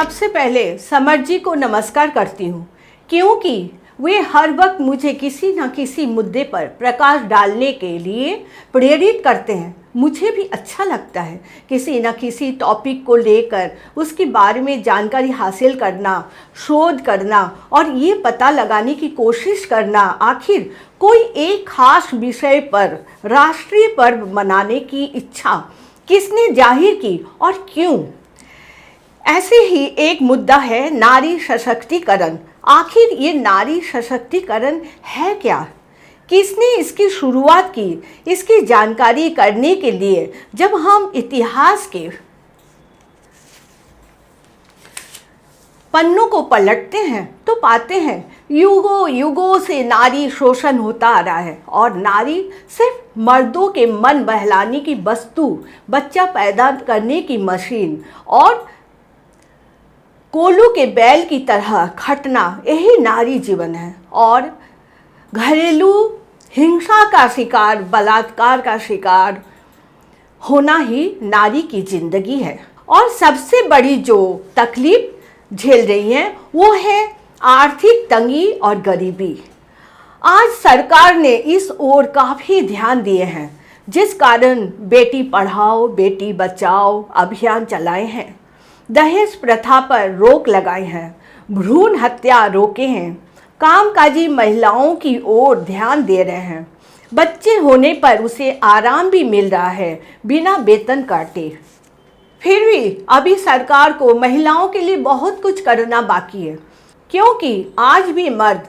सबसे पहले समर जी को नमस्कार करती हूँ, क्योंकि वे हर वक्त मुझे किसी न किसी मुद्दे पर प्रकाश डालने के लिए प्रेरित करते हैं। मुझे भी अच्छा लगता है किसी न किसी टॉपिक को लेकर उसके बारे में जानकारी हासिल करना, शोध करना और ये पता लगाने की कोशिश करना आखिर कोई एक खास विषय पर राष्ट्रीय पर्व मनाने की इच्छा किसने जाहिर की और क्यों। ऐसे ही एक मुद्दा है नारी सशक्तिकरण। आखिर ये नारी सशक्तिकरण है क्या, किसने इसकी शुरुआत की? इसकी जानकारी करने के लिए जब हम इतिहास के पन्नों को पलटते हैं तो पाते हैं युगों युगों से नारी शोषण होता आ रहा है और नारी सिर्फ मर्दों के मन बहलाने की वस्तु, बच्चा पैदा करने की मशीन और कोलू के बैल की तरह खटना, यही नारी जीवन है। और घरेलू हिंसा का शिकार, बलात्कार का शिकार होना ही नारी की जिंदगी है। और सबसे बड़ी जो तकलीफ झेल रही हैं वो है आर्थिक तंगी और गरीबी। आज सरकार ने इस ओर काफ़ी ध्यान दिए हैं, जिस कारण बेटी पढ़ाओ बेटी बचाओ अभियान चलाए हैं, दहेज प्रथा पर रोक लगाए हैं, भ्रूण हत्या रोके हैं, कामकाजी महिलाओं की ओर ध्यान दे रहे हैं, बच्चे होने पर उसे आराम भी मिल रहा है बिना वेतन काटे। फिर भी अभी सरकार को महिलाओं के लिए बहुत कुछ करना बाकी है, क्योंकि आज भी मर्द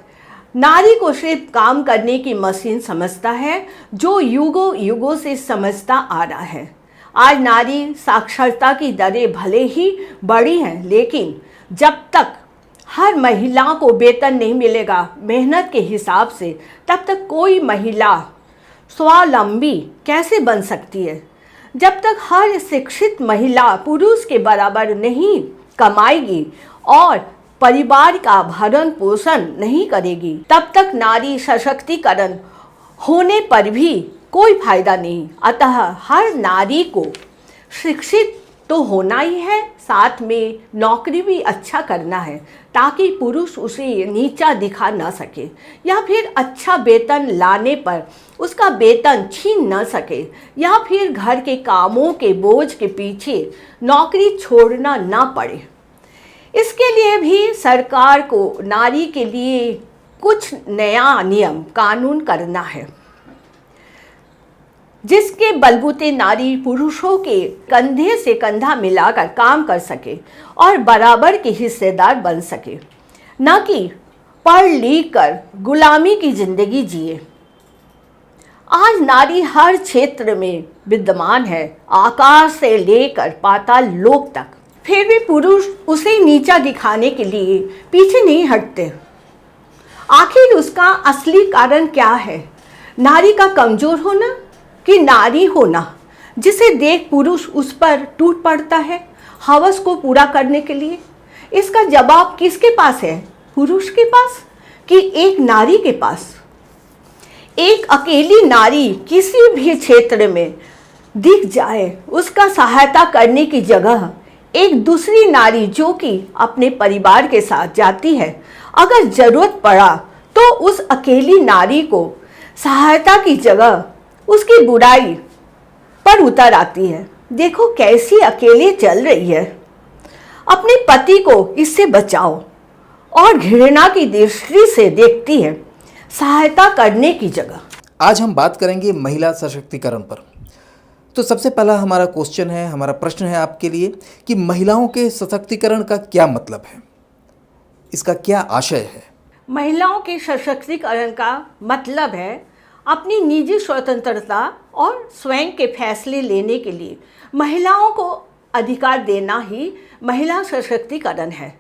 नारी को सिर्फ काम करने की मशीन समझता है, जो युगों युगों से समझता आ रहा है। आज नारी साक्षरता की दरें भले ही बढ़ी हैं, लेकिन जब तक हर महिला को वेतन नहीं मिलेगा मेहनत के हिसाब से, तब तक कोई महिला स्वावलंबी कैसे बन सकती है। जब तक हर शिक्षित महिला पुरुष के बराबर नहीं कमाएगी और परिवार का भरण पोषण नहीं करेगी, तब तक नारी सशक्तिकरण होने पर भी कोई फायदा नहीं। अतः हर नारी को शिक्षित तो होना ही है, साथ में नौकरी भी अच्छा करना है, ताकि पुरुष उसे नीचा दिखा ना सके या फिर अच्छा वेतन लाने पर उसका वेतन छीन ना सके, या फिर घर के कामों के बोझ के पीछे नौकरी छोड़ना ना पड़े। इसके लिए भी सरकार को नारी के लिए कुछ नया नियम कानून करना है, जिसके बलबूते नारी पुरुषों के कंधे से कंधा मिलाकर काम कर सके और बराबर के हिस्सेदार बन सके, न कि पढ़ लिख कर गुलामी की जिंदगी जिए। आज नारी हर क्षेत्र में विद्यमान है, आकाश से लेकर पाताल लोक तक। फिर भी पुरुष उसे नीचा दिखाने के लिए पीछे नहीं हटते। आखिर उसका असली कारण क्या है? नारी का कमजोर होना कि नारी होना, जिसे देख पुरुष उस पर टूट पड़ता है हवस को पूरा करने के लिए? इसका जवाब किसके पास है? पुरुष के पास कि एक नारी के पास? एक अकेली नारी किसी भी क्षेत्र में दिख जाए, उसका सहायता करने की जगह एक दूसरी नारी जो कि अपने परिवार के साथ जाती है, अगर जरूरत पड़ा तो उस अकेली नारी को सहायता की जगह उसकी बुराई पर उतर आती है। देखो कैसी अकेले चल रही है। अपने पति को इससे बचाओ और घृणा की दृष्टि से देखती है, सहायता करने की जगह। आज हम बात करेंगे महिला सशक्तिकरण पर। तो सबसे पहला हमारा क्वेश्चन है, हमारा प्रश्न है आपके लिए कि महिलाओं के सशक्तिकरण का क्या मतलब है, इसका क्या आशय है? महिलाओं के सशक्तिकरण का मतलब है अपनी निजी स्वतंत्रता और स्वयं के फैसले लेने के लिए महिलाओं को अधिकार देना ही महिला सशक्तिकरण है।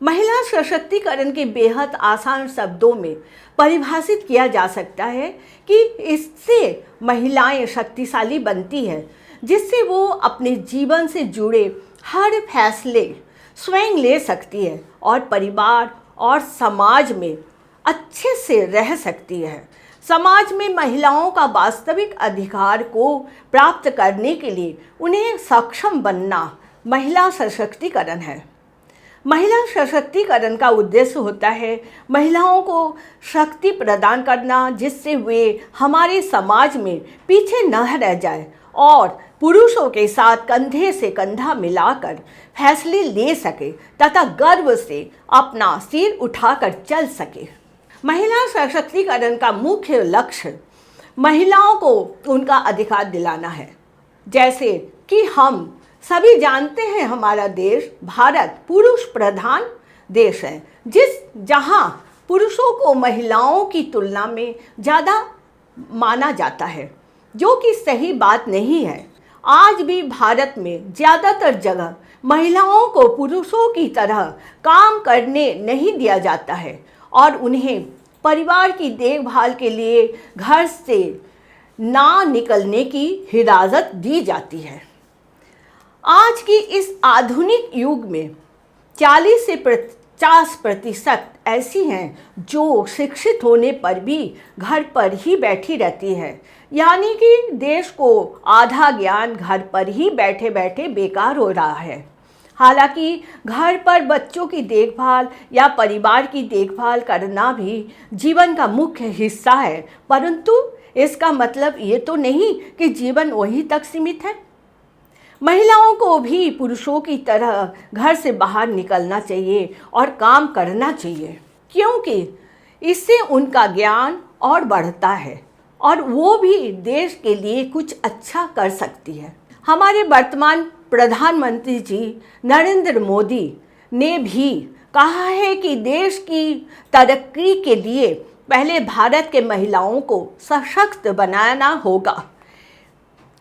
महिला सशक्तिकरण के बेहद आसान शब्दों में परिभाषित किया जा सकता है कि इससे महिलाएं शक्तिशाली बनती है, जिससे वो अपने जीवन से जुड़े हर फैसले स्वयं ले सकती है और परिवार और समाज में अच्छे से रह सकती है। समाज में महिलाओं का वास्तविक अधिकार को प्राप्त करने के लिए उन्हें सक्षम बनना महिला सशक्तिकरण है। महिला सशक्तिकरण का उद्देश्य होता है महिलाओं को शक्ति प्रदान करना, जिससे वे हमारे समाज में पीछे न रह जाए और पुरुषों के साथ कंधे से कंधा मिलाकर फैसले ले सके तथा गर्व से अपना सिर उठाकर चल सके। महिला सशक्तिकरण का मुख्य लक्ष्य महिलाओं को उनका अधिकार दिलाना है। जैसे कि हम सभी जानते हैं, हमारा देश भारत पुरुष प्रधान देश है, जहां पुरुषों को महिलाओं की तुलना में ज़्यादा माना जाता है, जो कि सही बात नहीं है। आज भी भारत में ज़्यादातर जगह महिलाओं को पुरुषों की तरह काम करने नहीं दिया जाता है और उन्हें परिवार की देखभाल के लिए घर से ना निकलने की हिदायत दी जाती है। आज की इस आधुनिक युग में 40 से 50% ऐसी हैं जो शिक्षित होने पर भी घर पर ही बैठी रहती है, यानी कि देश को आधा ज्ञान घर पर ही बैठे बैठे बेकार हो रहा है। हालांकि घर पर बच्चों की देखभाल या परिवार की देखभाल करना भी जीवन का मुख्य हिस्सा है, परंतु इसका मतलब ये तो नहीं कि जीवन वहीं तक सीमित है। महिलाओं को भी पुरुषों की तरह घर से बाहर निकलना चाहिए और काम करना चाहिए, क्योंकि इससे उनका ज्ञान और बढ़ता है और वो भी देश के लिए कुछ अच्छा कर सकती है। हमारे वर्तमान प्रधानमंत्री जी नरेंद्र मोदी ने भी कहा है कि देश की तरक्की के लिए पहले भारत के महिलाओं को सशक्त बनाना होगा।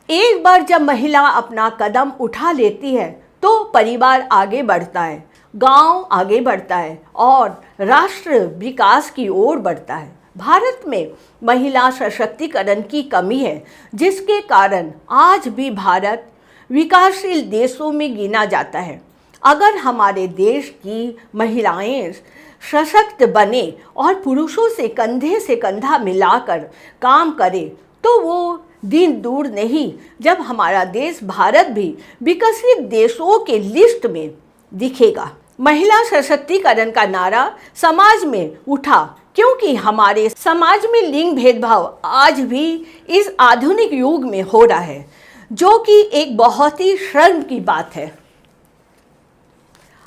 एक बार जब महिला अपना कदम उठा लेती है तो परिवार आगे बढ़ता है, गांव आगे बढ़ता है और राष्ट्र विकास की ओर बढ़ता है। भारत में महिला सशक्तिकरण की कमी है, जिसके कारण आज भी भारत विकासशील देशों में गिना जाता है। अगर हमारे देश की महिलाएं सशक्त बने और पुरुषों से कंधा मिलाकर काम करें तो वो दिन दूर नहीं जब हमारा देश भारत भी विकसित देशों के लिस्ट में दिखेगा। महिला सशक्तिकरण का नारा समाज में उठा क्योंकि हमारे समाज में लिंग भेदभाव आज भी इस आधुनिक युग में हो रहा है, जो कि एक बहुत ही शर्म की बात है।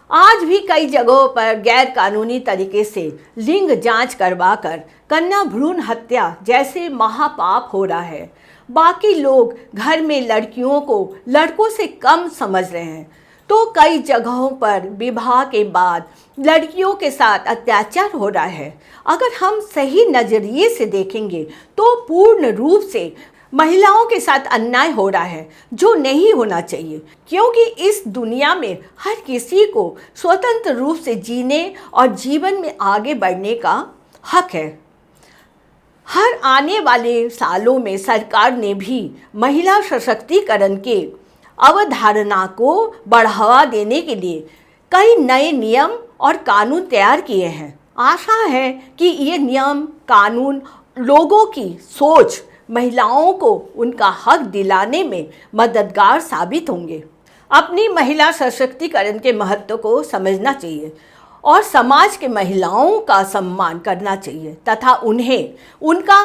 आज भी कई जगहों पर गैर कानूनी तरीके से लिंग जांच करवाकर कन्या भ्रूण हत्या जैसे महापाप हो रहा है। बाकी लोग घर में लड़कियों को लड़कों से कम समझ रहे हैं, तो कई जगहों पर विवाह के बाद लड़कियों के साथ अत्याचार हो रहा है। अगर हम सही नज़रिए से देखेंगे तो पूर्ण रूप से महिलाओं के साथ अन्याय हो रहा है, जो नहीं होना चाहिए, क्योंकि इस दुनिया में हर किसी को स्वतंत्र रूप से जीने और जीवन में आगे बढ़ने का हक है। हर आने वाले सालों में सरकार ने भी महिला सशक्तिकरण के अवधारणा को बढ़ावा देने के लिए कई नए नियम और कानून तैयार किए हैं। आशा है कि ये नियम कानून लोगों की सोच महिलाओं को उनका हक दिलाने में मददगार साबित होंगे। अपनी महिला सशक्तिकरण के महत्व को समझना चाहिए और समाज के महिलाओं का सम्मान करना चाहिए तथा उन्हें उनका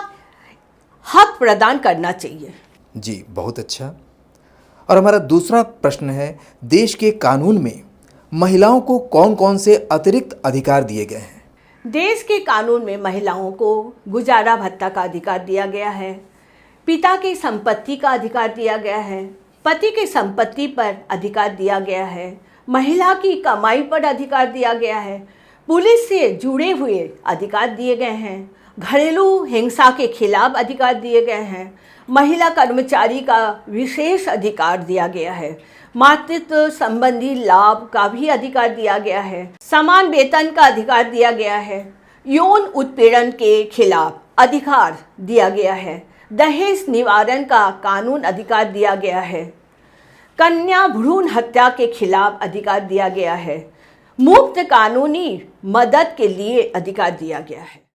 हक प्रदान करना चाहिए। जी, बहुत अच्छा। और हमारा दूसरा प्रश्न है, देश के कानून में महिलाओं को कौन कौन से अतिरिक्त अधिकार दिए गए हैं? देश के कानून में महिलाओं को गुजारा भत्ता का अधिकार दिया गया है, पिता की संपत्ति का अधिकार दिया गया है, पति की संपत्ति पर अधिकार दिया गया है, महिला की कमाई पर अधिकार दिया गया है, पुलिस से जुड़े हुए अधिकार दिए गए हैं, घरेलू हिंसा के खिलाफ अधिकार दिए गए हैं, महिला कर्मचारी का विशेष अधिकार दिया गया है, मातृत्व संबंधी लाभ का भी अधिकार दिया गया है, समान वेतन का अधिकार दिया गया है, यौन उत्पीड़न के खिलाफ अधिकार दिया गया है, दहेज निवारण का कानून अधिकार दिया गया है, कन्या भ्रूण हत्या के खिलाफ अधिकार दिया गया है, मुफ्त कानूनी मदद के लिए अधिकार दिया गया है।